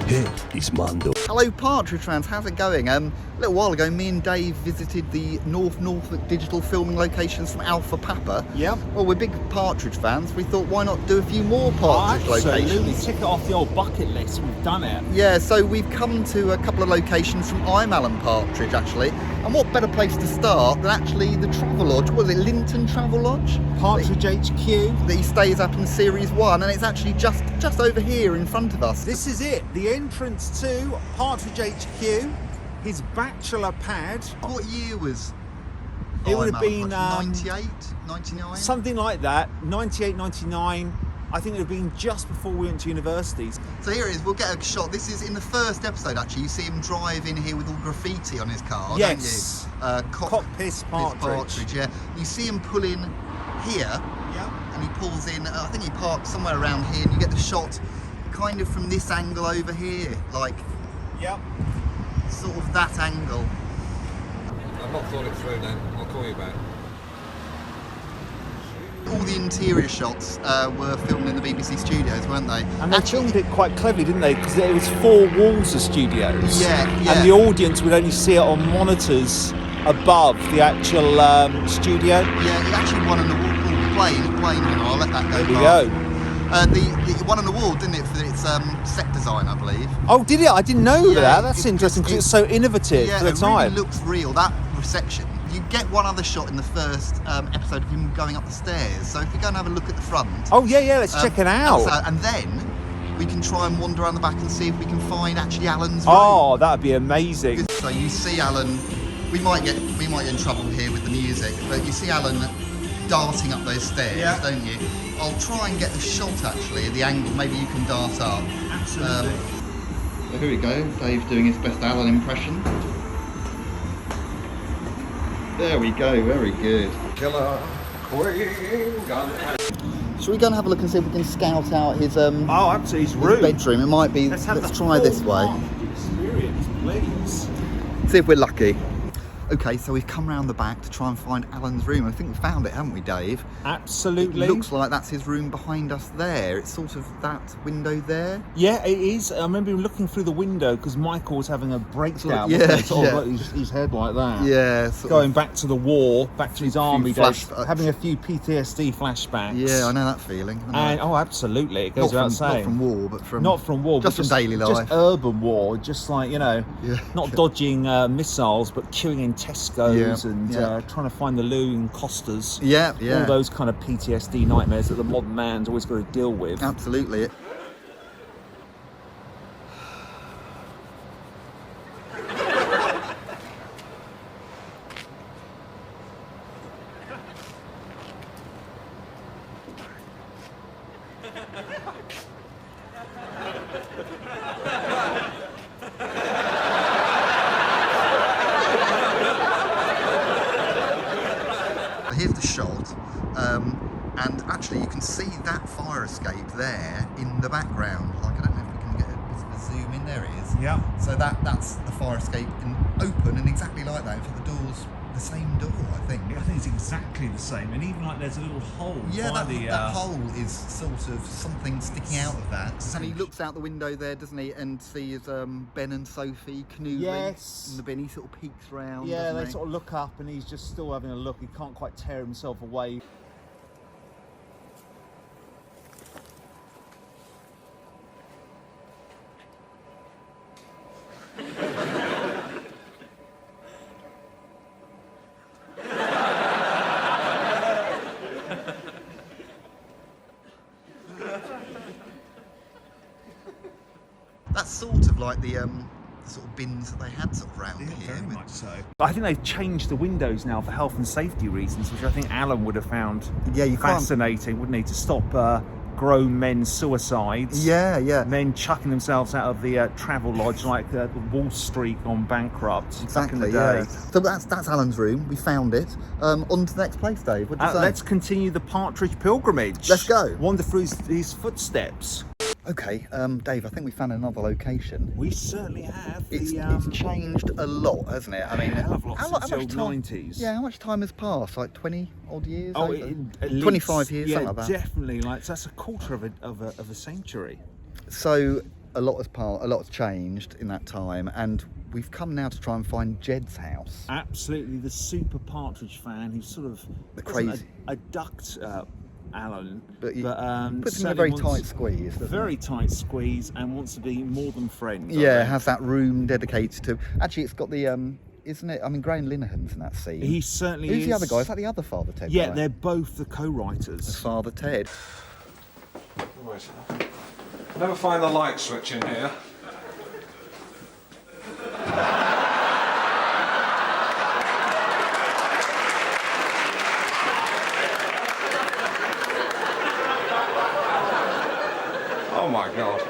Here is Mondo. Hello Partridge fans, how's it going? A little while ago me and Dave visited the Norfolk digital filming locations from Alpha Papa. Yep. Well, we're big Partridge fans, we thought why not do a few more Partridge locations? Tick it off the old bucket list, we've done it. Yeah, so we've come to a couple of locations from ALAN Partridge actually. And what better place to start than actually the Travel Lodge? Was it Linton Travel Lodge? Partridge HQ. That he stays up in Series 1, and it's actually just over here in front of us. This is it, the entrance to Partridge HQ, his bachelor pad. What year was It would have been 98, 99? something like that, 98, 99. I think it would have been just before we went to universities. So here it is, we'll get a shot. This is in the first episode actually. You see him drive in here with all graffiti on his car, Yes. don't you? Cock Piss Partridge. Yeah. You see him pull in here, Yeah. and he pulls in, I think he parks somewhere around here, and you get the shot kind of from this angle over here, like Yep. sort of that angle. I've not thought it through then. I'll call you back. All the interior shots were filmed in the BBC studios, weren't they? And they filmed it quite cleverly, didn't they? Because there was 4 walls of studios. Yeah. And the audience would only see it on monitors above the actual studio. Yeah, it actually won on the wall. Plane, I'll let that go. There we go. The one on the wall, didn't it, for its set design, I believe. Oh, did it? I didn't know Yeah, that. That's interesting because it's so innovative Yeah, for the it time. really looks real, that reception. You get one other shot in the first episode of him going up the stairs, so if you go and have a look at the front. Oh, yeah, let's check it out. And then we can try and wander around the back and see if we can find actually Alan's room. Oh, that'd be amazing. So you see Alan, we might get in trouble here with the music, but you see Alan darting up those stairs, don't you? I'll try and get a shot actually at the angle, maybe you can dart up. Absolutely. So here we go, Dave's doing his best Alan impression. There we go, very good. Killer Queen. Shall we go and have a look and see if we can scout out his Oh, absolutely. His room. bedroom? It might be, Let's try this way. Experience, please. See if we're lucky. Okay, so we've come round the back to try and find Alan's room. I think we found it, haven't we, Dave? Absolutely. It looks like that's his room behind us there. It's sort of that window there. Yeah, it is. I remember him looking through the window because Michael was having a breakdown. Yeah, wasn't it? Sort of yeah. like his head like that. Yeah. Going back to the war, back to his army days, flashbacks. having a few PTSD flashbacks. Yeah, I know that feeling. And absolutely, it goes not without saying. Not from war, but from... Not from war, just but from daily life. Just urban war, just like, not dodging missiles, but queuing in Tesco's and trying to find the loo in Costas. Yeah. All those kind of PTSD nightmares that the modern man's always got to deal with. Absolutely. Here's the shot, and actually you can see that fire escape there in the background. Like, I don't know if we can get a bit of a zoom in. There it is. Yeah. So that's the fire escape open and exactly like that. In fact, the door's the same door, I think. I think it's exactly the same, and even like there's a little hole. Yeah, by that hole is sort of something sticking out of that. And he looks out the window there, doesn't he, and sees Ben and Sophie canoodling in the bin. He sort of peeks round. Yeah, doesn't they he? sort of look up, and he's just still having a look. He can't quite tear himself away. That's sort of like the sort of bins that they had sort of round here. Very much so. I think they've changed the windows now for health and safety reasons, which I think Alan would have found fascinating, wouldn't he? To stop grown men's suicides. Yeah. Men chucking themselves out of the travel lodge like Wall Street on bankrupt back in the day. Yeah. So that's Alan's room. We found it. On to the next place, Dave. What do you say? Let's continue the Partridge pilgrimage. Let's go. Wander through his footsteps. Okay, Dave, I think we found another location. We certainly have. It's changed a lot, hasn't it? I mean, hell of a lot since the old time, 90s. Yeah, how much time has passed? Like 20 odd years? Oh, over? at least, 25 years, yeah, something like that. Definitely. Like that's a quarter of a century. So a lot has changed in that time, and we've come now to try and find Jed's house. Absolutely, the super Partridge fan who's sort of crazy a ducked Alan, but puts him in a very tight squeeze. Very tight squeeze, and wants to be more than friends. Yeah, has that room dedicated to. Actually, it's got the isn't it? I mean, Graham Linehan's in that scene. He certainly Who's is. the other guy? Is that the other Father Ted Yeah, guy? they're both the co-writers. It's Father Ted. Right. Never find the light switch in here. Oh my God.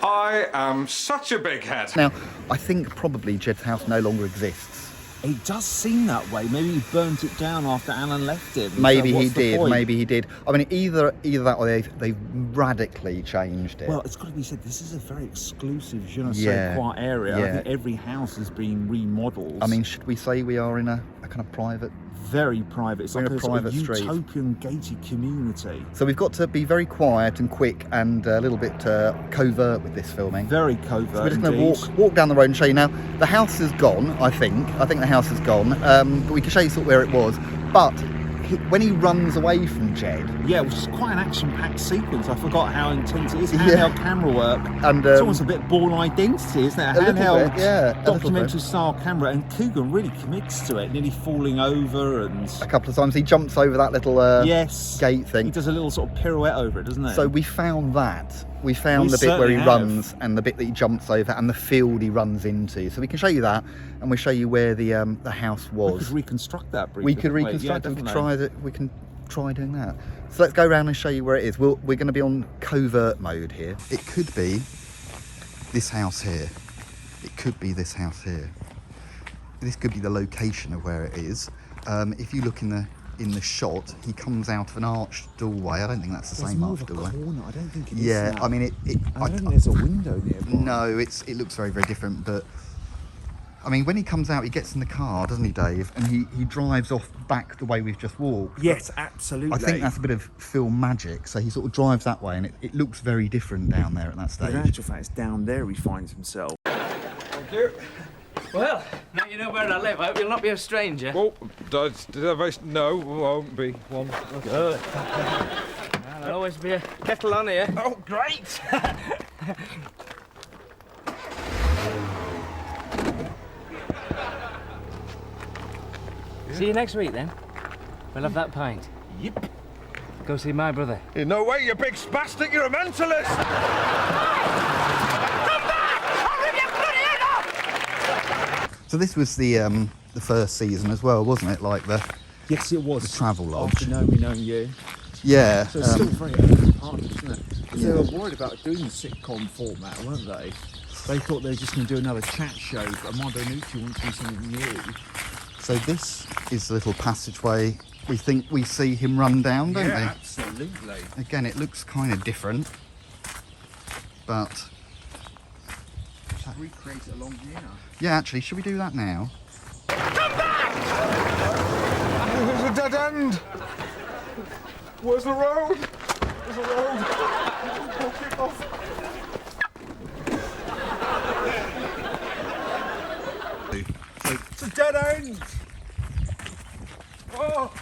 I am such a big head. Now, I think probably Jed's house no longer exists. It does seem that way. Maybe he burnt it down after Alan left him. Maybe So he what's the did. point? Maybe he did. I mean, either that or they've radically changed it. Well, it's got to be said, this is a very exclusive je ne sais Yeah, quoi area. yeah. I think every house has been remodeled. I mean, should we say we are in a kind of private? very private. It's We're like in a sort of private street. utopian gated community. So we've got to be very quiet and quick and a little bit covert with this filming. Very covert. So we're just going indeed. to walk down the road and show you now. The house is gone, I think. I think the house is gone. But we can show you sort of where it was. But when he runs away from Jed, Yeah, which is quite an action-packed sequence. I forgot how intense it is. Yeah. Handheld camera work. and It's almost a bit Born Identity, isn't it? A little handheld bit, yeah, a little bit. documentary-style camera, and Coogan really commits to it, nearly falling over and... a couple of times he jumps over that little yes, gate he thing. does a little sort of pirouette over it, doesn't he? So we found that. We found We the bit where he certainly runs and the bit that he jumps over and the field he runs into. So we can show you that, and we'll show you where the house we could was. reconstruct that briefly. We could couldn't reconstruct Yeah, it. We could definitely. try that. We can try doing that. So let's go around and show you where it is. We're going to be on covert mode here. It could be this house here. It could be this house here. This could be the location of where it is. If you look in the shot, he comes out of an arched doorway. I don't think that's the There's same more of arched a doorway. corner. I don't think it is. Yeah, now. I mean I don't think there's a window nearby. No, it looks very, very different. But I mean, when he comes out, he gets in the car, doesn't he, Dave? And he drives off back the way we've just walked. Yes, absolutely. I think that's a bit of film magic. So he sort of drives that way, and it looks very different down there at that stage. In actual fact, it's down there he finds himself. Thank you. Well, now you know where I live. I hope you'll not be a stranger. Oh, no, won't be one. Good. There'll always be a kettle on here. Oh, great! See you next week then. We'll have that pint. Yep. Go see my brother. No way, you big spastic, you're a mentalist! So this was the first season as well, wasn't it? Like the Yes, it was. The travel lodge. After knowing me, knowing you. yeah. So it's still very early part, isn't it? Because Yeah. they were worried about doing the sitcom format, weren't they? They thought they were just going to do another chat show, but Mondo wants to do something new. So this is the little passageway. We think we see him run down, don't we? Absolutely. Again, it looks kind of different, but Recreate it along here. yeah. Actually, should we do that now? There's a dead end! Where's the road? There's a road! Walk it off. It's a dead end! Oh!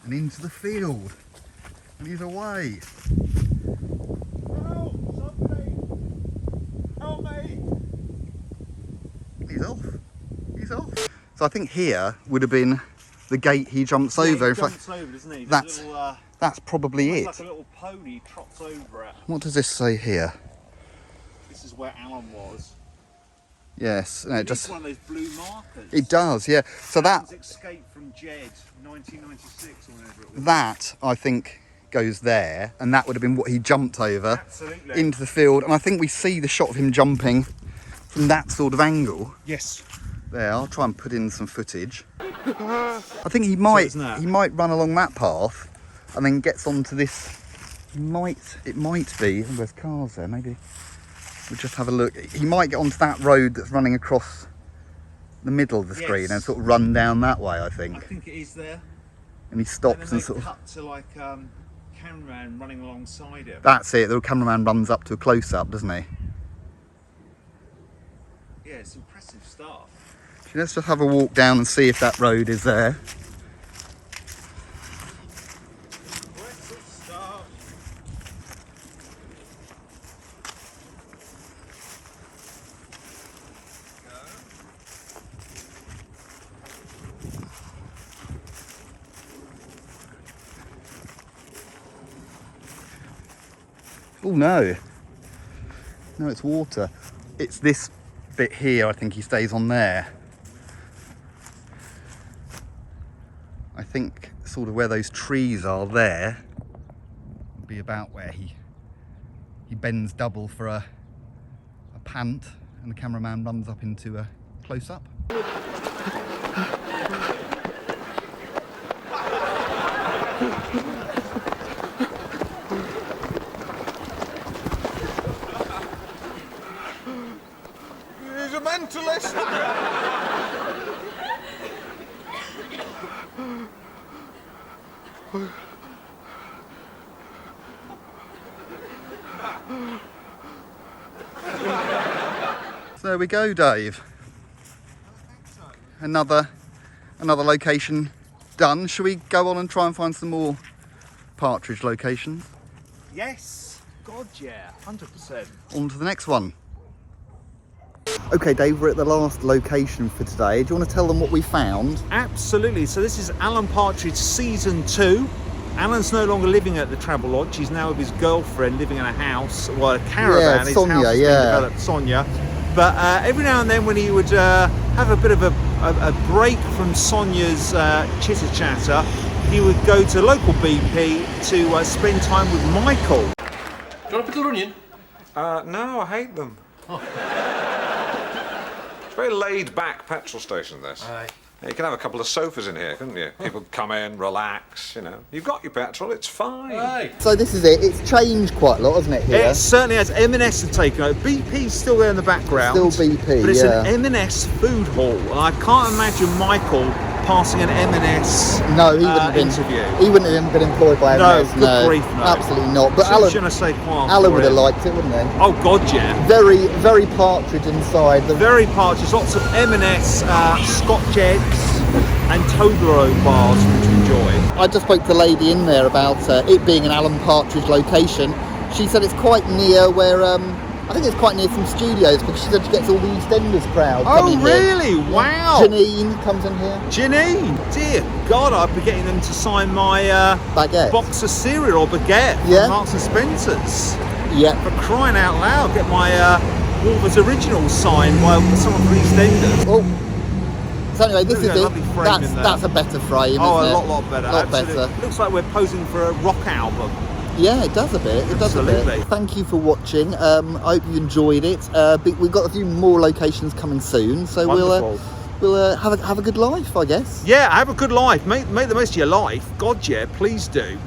And into the field, and he's away. Help! Somebody! Help me! He's off. He's off. So I think here would have been the gate he jumps over. In fact, over, doesn't he? that's- that's probably it. Like a little pony trots over it. What does this say here? This is where Alan was. Yes, no, it It's just one of those blue markers. it does. Yeah. So that Alan's escape from Jed, 1996 or whatever it was. that I think goes there, and that would have been what he jumped over Absolutely. into the field. And I think we see the shot of him jumping from that sort of angle. Yes. There, I'll try and put in some footage. I think he might run along that path and then gets onto this. It might be. Oh, there's cars there. Maybe we'll just have a look. He might get onto that road that's running across the middle of the screen and sort of run down that way. I think it is there. And he stops and sort of cut to like cameraman running alongside him. That's it. The cameraman runs up to a close-up, doesn't he? Yeah, it's impressive stuff. Let's just have a walk down and see if that road is there. Impressive stuff. Oh no. No, it's water. It's this bit here, I think he stays on there. I think sort of where those trees are there will be about where he bends double for a pant, and the cameraman runs up into a close-up. He's a mentalist. So there we go, Dave. Another location done. Shall we go on and try and find some more partridge locations? Yes. God, yeah. 100%. On to the next one. Okay, Dave, we're at the last location for today. Do you want to tell them what we found? Absolutely. So this is Alan Partridge Season 2. Alan's no longer living at the travel lodge. He's now with his girlfriend living in a house, well, a caravan. Yeah, his Sonia, house has been developed, Sonia. But every now and then when he would have a bit of a break from Sonia's chitter-chatter, he would go to local BP to spend time with Michael. Do you want a pickle onion? No, I hate them. It's a very laid-back petrol station, this. Aye. You can have a couple of sofas in here, couldn't you? People come in, relax, you know. You've got your petrol, it's fine. Aye. So this is it. It's changed quite a lot, hasn't it, here? It certainly has. M&S have taken over. BP's still there in the background. Still BP, But it's yeah. an M&S food hall. And I can't imagine Michael passing an M&S No, he wouldn't have been. interview. He wouldn't have been employed by No, M&S. good grief, no. Absolutely not. But Je ne Alan sais quoi would for have him. liked it, wouldn't he? Oh, God, yeah. Very, very partridge inside. Very partridge. Lots of M&S Scotch eggs and Toblerone bars for you to enjoy. I just spoke to a lady in there about it being an Alan Partridge location. She said it's quite near where, I think it's quite near some studios, because she said she gets all the EastEnders crowd coming Oh, here. really? Wow. Janine comes in here. Janine, dear God, I'd be getting them to sign my Baguette. box of cereal or baguette Yeah. from Marks and Spencer's. Yeah. For crying out loud, get my Wolvers Originals signed by someone from EastEnders. Oh. So anyway, this Look at is that it. lovely frame in there. That's a better frame, Oh, isn't a it? lot better. Lot absolutely. better. Looks like we're posing for a rock album. Yeah, it does a bit. It does a Absolutely. bit. Thank you for watching. I hope you enjoyed it. We've got a few more locations coming soon, so Wonderful. we'll have a good life, I guess. Yeah, have a good life. Make the most of your life. God, yeah, please do.